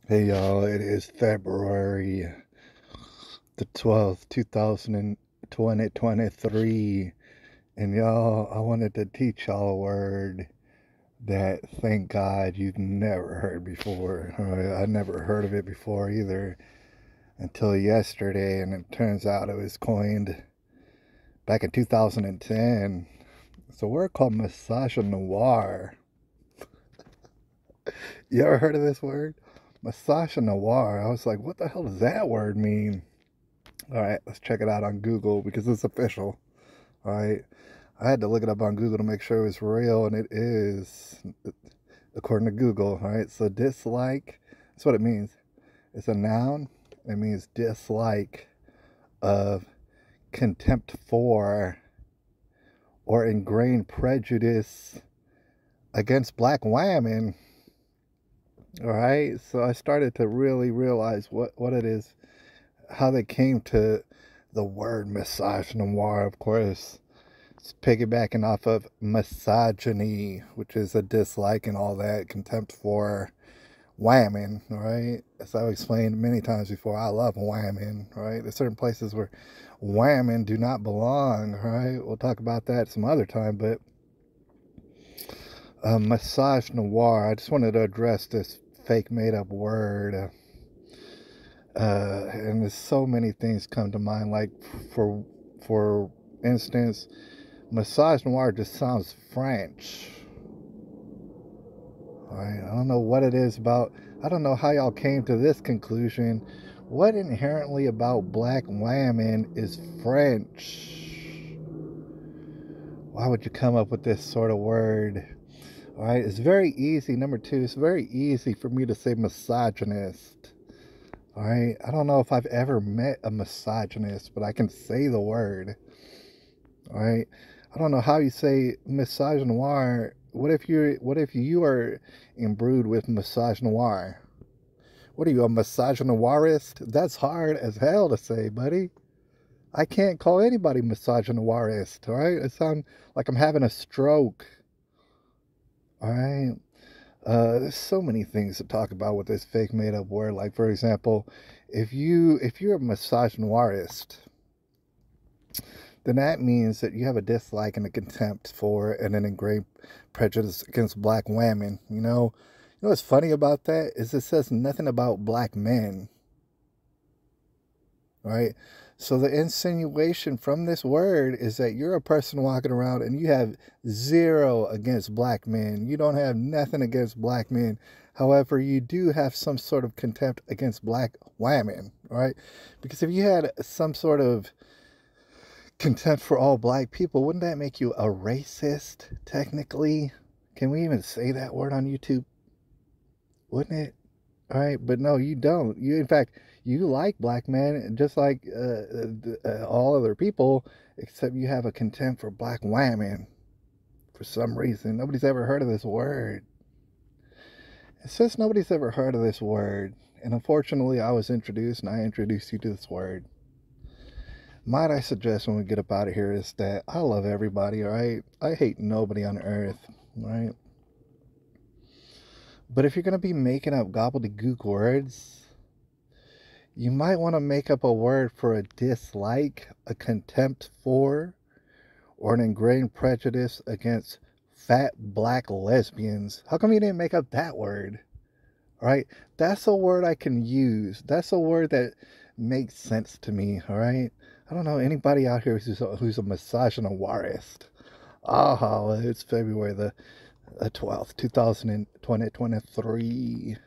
Hey y'all, it is February the 12th, 2023. And y'all, I wanted to teach y'all a word that thank God you've never heard before. I never heard of it before either until yesterday, and it turns out it was coined back in 2010. It's a word called misogynoir. You ever heard of this word? Misogynoir. I was like, what the hell does that word mean? All right, let's check it out on Google because it's official. All right, I had to look it up on Google to make sure it was real, and it is, according to Google. All right, so dislike, that's what it means. It's a noun. It means dislike of, contempt for, or ingrained prejudice against black women. All right, so I started to really realize what it is, how they came to the word misogynoir, of course. It's piggybacking off of misogyny, which is a dislike and all that, contempt for women, right? As I've explained many times before, I love women, right? There's certain places where women do not belong, right? We'll talk about that some other time, but misogynoir, I just wanted to address this fake made up word. And there's so many things come to mind, like for for instance, misogynoir just sounds French. I don't know what it is about. I don't know how y'all came to this conclusion. What inherently about black women is French? Why would you come up with this sort of word? All right, it's very easy. Number two, it's very easy for me to say misogynist. All right, I don't know if I've ever met a misogynist, but I can say the word. All right, I don't know how you say misogynoir. What if you are imbrued with misogynoir? What are you, a misogynoirist? That's hard as hell to say, buddy. I can't call anybody misogynoirist. All right, it sounds like I'm having a stroke. All right. There's so many things to talk about with this fake made up word. Like for example, if you're a misogynoirist, then that means that you have a dislike and a contempt for and an ingrained prejudice against black women. You know what's funny about that is it says nothing about black men, right? So the insinuation from this word is that you're a person walking around and you have zero against black men. You don't have nothing against black men. However, you do have some sort of contempt against black women, right? Because if you had some sort of contempt for all black people, wouldn't that make you a racist, technically? Can we even say that word on YouTube? Wouldn't it? All right, but no, you don't. In fact, you like black men just like all other people, except you have a contempt for black women for some reason. Nobody's ever heard of this word. And since nobody's ever heard of this word, and unfortunately I was introduced and I introduced you to this word, might I suggest when we get up out of here is that I love everybody, all right? I hate nobody on earth, all right? But if you're going to be making up gobbledygook words, you might want to make up a word for a dislike, a contempt for, or an ingrained prejudice against fat black lesbians. How come you didn't make up that word? All right? That's a word I can use. That's a word that makes sense to me, all right? I don't know anybody out here who's a misogynoirist. Ah, it's February the 12th, 2023.